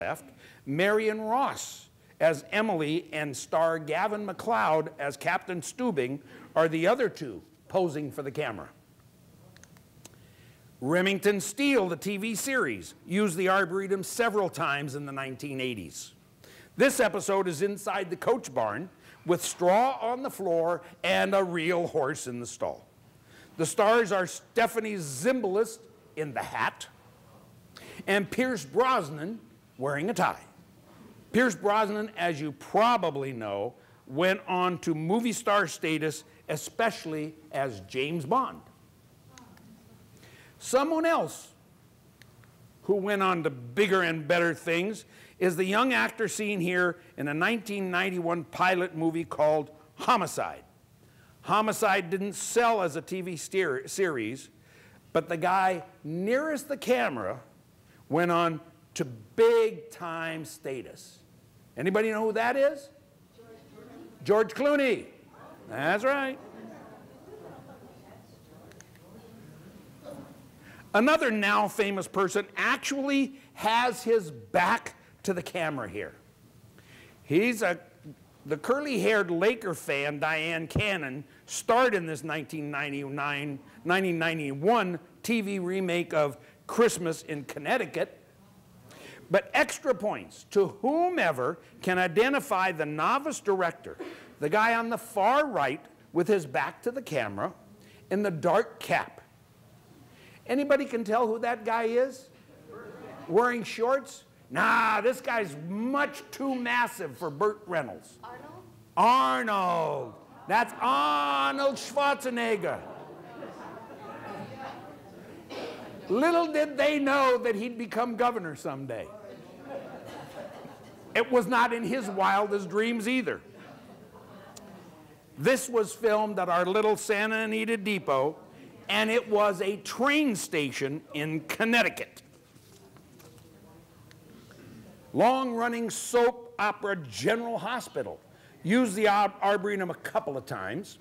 left, Marion Ross as Emily and star Gavin MacLeod as Captain Stubing are the other two posing for the camera. Remington Steele, the TV series, used the Arboretum several times in the 1980s. This episode is inside the coach barn with straw on the floor and a real horse in the stall. The stars are Stephanie Zimbalist in the hat and Pierce Brosnan wearing a tie. Pierce Brosnan, as you probably know, went on to movie star status, especially as James Bond. Someone else who went on to bigger and better things is the young actor seen here in a 1991 pilot movie called Homicide. Homicide didn't sell as a TV series, but the guy nearest the camera went on to big-time status. Anybody know who that is? George Clooney. That's right. Another now famous person actually has his back to the camera here. He's the curly-haired Laker fan, Diane Cannon, starred in this 1991 TV remake of Christmas in Connecticut. But extra points to whomever can identify the novice director, the guy on the far right with his back to the camera in the dark cap. Anybody can tell who that guy is? Wearing shorts? Nah, this guy's much too massive for Burt Reynolds. Arnold? Arnold. That's Arnold Schwarzenegger. Little did they know that he'd become governor someday. It was not in his wildest dreams either. This was filmed at our little Santa Anita Depot, and it was a train station in Connecticut. Long-running soap opera General Hospital used the Arboretum a couple of times.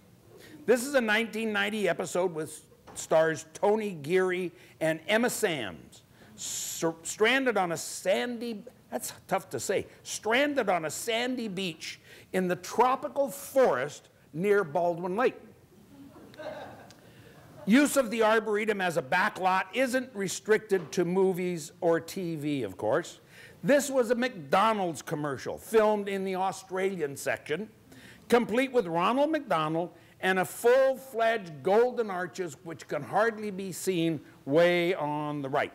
This is a 1990 episode with stars Tony Geary and Emma Samms, stranded on a sandy, that's tough to say, stranded on a sandy beach in the tropical forest near Baldwin Lake. Use of the Arboretum as a backlot isn't restricted to movies or TV, of course. This was a McDonald's commercial filmed in the Australian section, complete with Ronald McDonald and a full-fledged golden arches which can hardly be seen way on the right.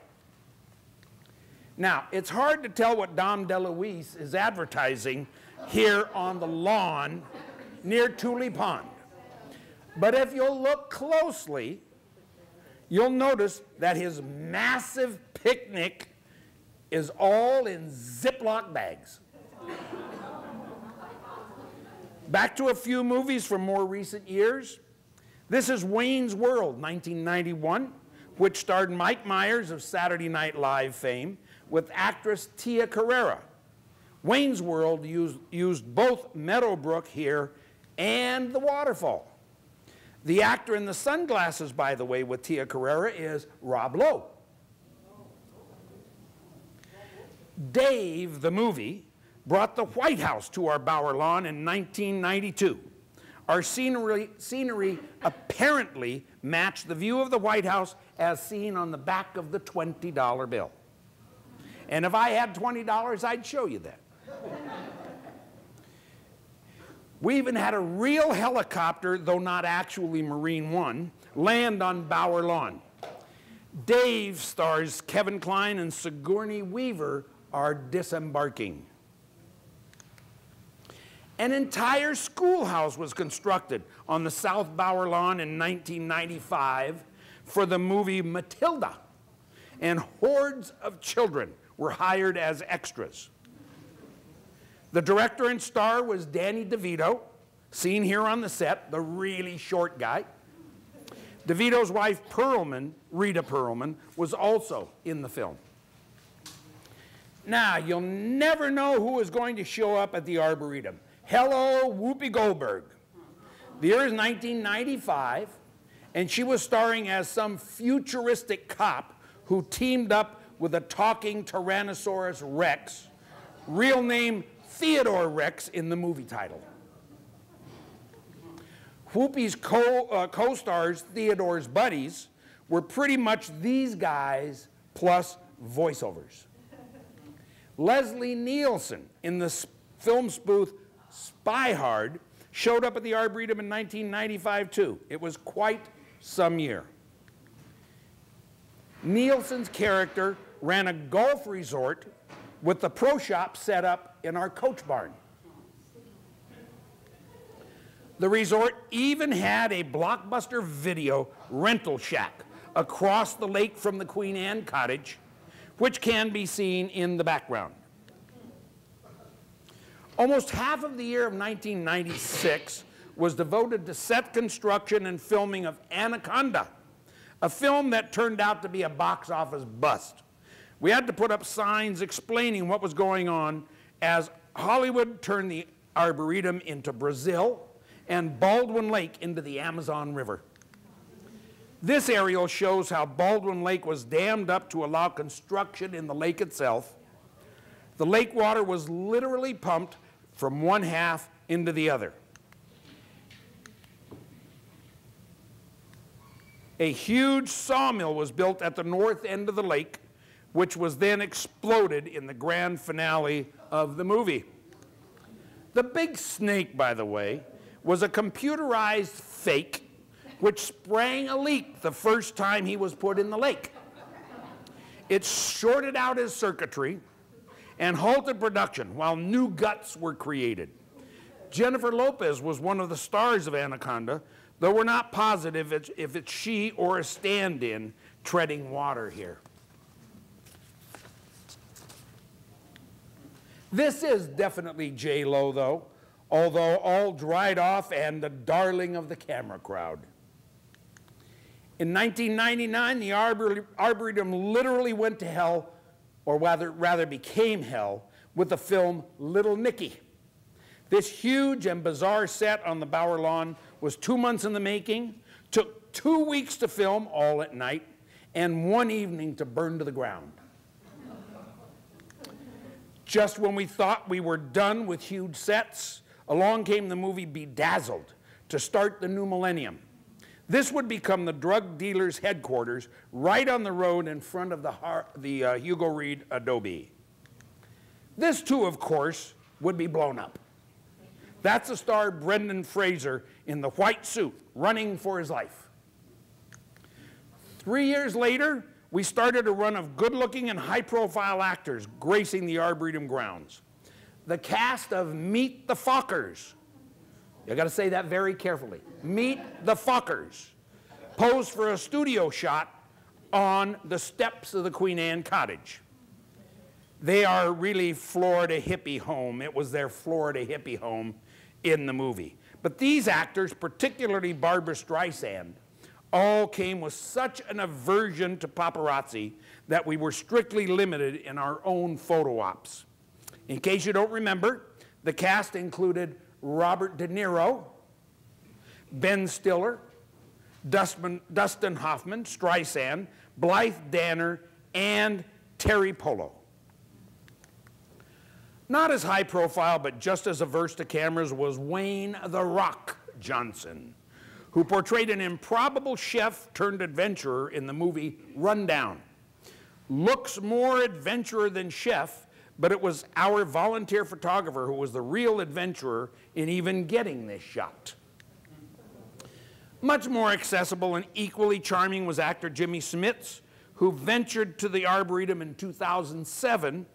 Now, it's hard to tell what Dom DeLuise is advertising here on the lawn near Tule Pond. But if you'll look closely, you'll notice that his massive picnic is all in Ziploc bags. Back to a few movies from more recent years. This is Wayne's World, 1991, which starred Mike Myers of Saturday Night Live fame with actress Tia Carrere. Wayne's World used both Meadowbrook here and the waterfall. The actor in the sunglasses, by the way, with Tia Carrere is Rob Lowe. Dave, the movie, brought the White House to our Bower Lawn in 1992. Our scenery apparently matched the view of the White House as seen on the back of the $20 bill. And if I had $20, I'd show you that. We even had a real helicopter, though not actually Marine One, land on Bower Lawn. Dave stars Kevin Kline and Sigourney Weaver are disembarking. An entire schoolhouse was constructed on the South Bower Lawn in 1995 for the movie Matilda, and hordes of children were hired as extras. The director and star was Danny DeVito, seen here on the set, the really short guy. DeVito's wife, Rita Perlman, was also in the film. Now, you'll never know who is going to show up at the Arboretum. Hello, Whoopi Goldberg. The year is 1995, and she was starring as some futuristic cop who teamed up with a talking Tyrannosaurus Rex real name Theodore Rex in the movie title. Whoopi's co-stars, Theodore's buddies, were pretty much these guys plus voiceovers. Leslie Nielsen in the film spoof Spy Hard showed up at the Arboretum in 1995 too. It was quite some year. Nielsen's character ran a golf resort with the pro shop set up in our coach barn. The resort even had a Blockbuster Video rental shack across the lake from the Queen Anne cottage, which can be seen in the background. Almost half of the year of 1996 was devoted to set construction and filming of Anaconda, a film that turned out to be a box office bust. We had to put up signs explaining what was going on as Hollywood turned the Arboretum into Brazil and Baldwin Lake into the Amazon River. This aerial shows how Baldwin Lake was dammed up to allow construction in the lake itself. The lake water was literally pumped from one half into the other. A huge sawmill was built at the north end of the lake, which was then exploded in the grand finale of the movie. The big snake, by the way, was a computerized fake which sprang a leak the first time he was put in the lake. It shorted out his circuitry and halted production while new guts were created. Jennifer Lopez was one of the stars of Anaconda, though we're not positive if it's she or a stand-in treading water here. This is definitely J-Lo, though, although all dried off and the darling of the camera crowd. In 1999, the Arboretum literally went to hell, or rather became hell, with the film Little Nicky. This huge and bizarre set on the Bower Lawn was 2 months in the making, took 2 weeks to film, all at night, and 1 evening to burn to the ground. Just when we thought we were done with huge sets, along came the movie Bedazzled to start the new millennium. This would become the drug dealer's headquarters right on the road in front of the Hugo Reed Adobe. This too, of course, would be blown up. That's the star Brendan Fraser in the white suit running for his life. 3 years later, we started a run of good-looking and high-profile actors gracing the Arboretum grounds. The cast of Meet the Fockers, you got to say that very carefully, Meet the Fockers, posed for a studio shot on the steps of the Queen Anne cottage. They are really Florida hippie home. It was their Florida hippie home in the movie. But these actors, particularly Barbra Streisand, all came with such an aversion to paparazzi that we were strictly limited in our own photo ops. In case you don't remember, the cast included Robert De Niro, Ben Stiller, Dustin Hoffman, Streisand, Blythe Danner, and Terry Polo. Not as high profile, but just as averse to cameras was Wayne "The Rock" Johnson, who portrayed an improbable chef turned adventurer in the movie Rundown. Looks more adventurer than chef, but it was our volunteer photographer who was the real adventurer in even getting this shot. Much more accessible and equally charming was actor Jimmy Smits, who ventured to the Arboretum in 2007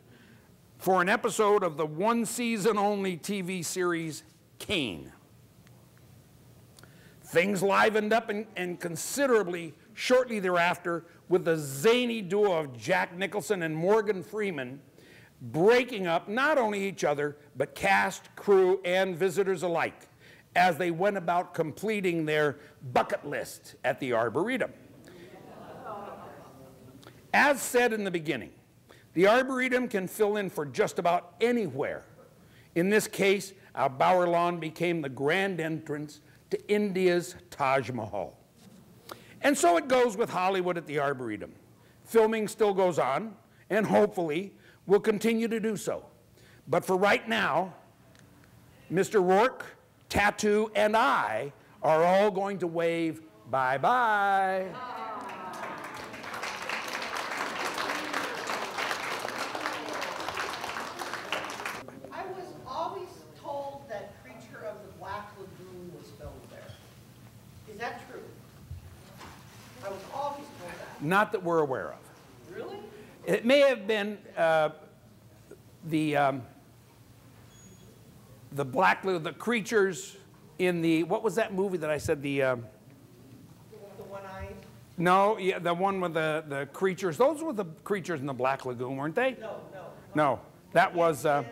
for an episode of the one-season-only TV series Kane. Things livened up and considerably shortly thereafter with the zany duo of Jack Nicholson and Morgan Freeman breaking up not only each other, but cast, crew, and visitors alike as they went about completing their bucket list at the Arboretum. As said in the beginning, the Arboretum can fill in for just about anywhere. In this case, our Bower Lawn became the grand entrance to India's Taj Mahal. And so it goes with Hollywood at the Arboretum. Filming still goes on, and hopefully will continue to do so. But for right now, Mr. Rourke, Tattoo, and I are all going to wave bye-bye. I was always told that Creature of the Black Lagoon was filmed there. Is that true? I was always told that. Not that we're aware of. Really? It may have been the creatures in the, what was that movie that I said, the one-eyed? no, yeah, the one with the creatures, those were the creatures in the Black Lagoon, weren't they? No. No, that was, No,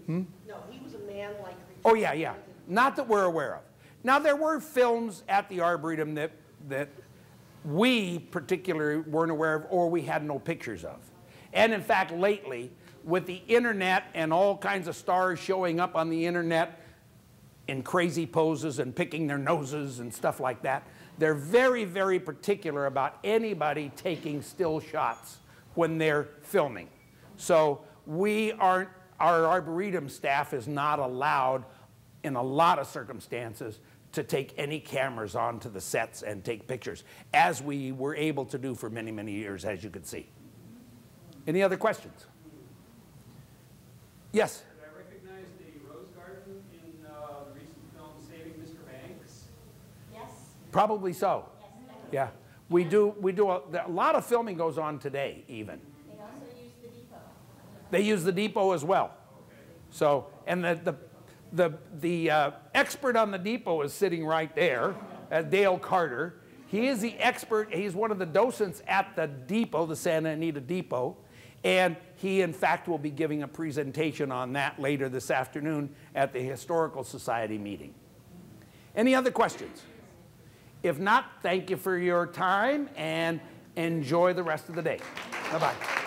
he was a man like Creature. oh yeah, yeah, not that we're aware of. Now there were films at the Arboretum that we particularly weren't aware of or we had no pictures of. And in fact, lately, with the internet and all kinds of stars showing up on the internet in crazy poses and picking their noses and stuff like that, they're very, very particular about anybody taking still shots when they're filming. So our Arboretum staff is not allowed, in a lot of circumstances, to take any cameras onto the sets and take pictures, as we were able to do for many, many years, as you could see. Any other questions? Yes? Did I recognize the rose garden in the recent film Saving Mr. Banks? Yes. Probably so. Yes. Yeah. We do a lot of filming goes on today, even. They also use the depot. They use the depot as well. So, and the expert on the depot is sitting right there, Dale Carter. He is the expert. He's one of the docents at the depot, the Santa Anita Depot. And he, in fact, will be giving a presentation on that later this afternoon at the Historical Society meeting. Any other questions? If not, thank you for your time and enjoy the rest of the day. Bye-bye.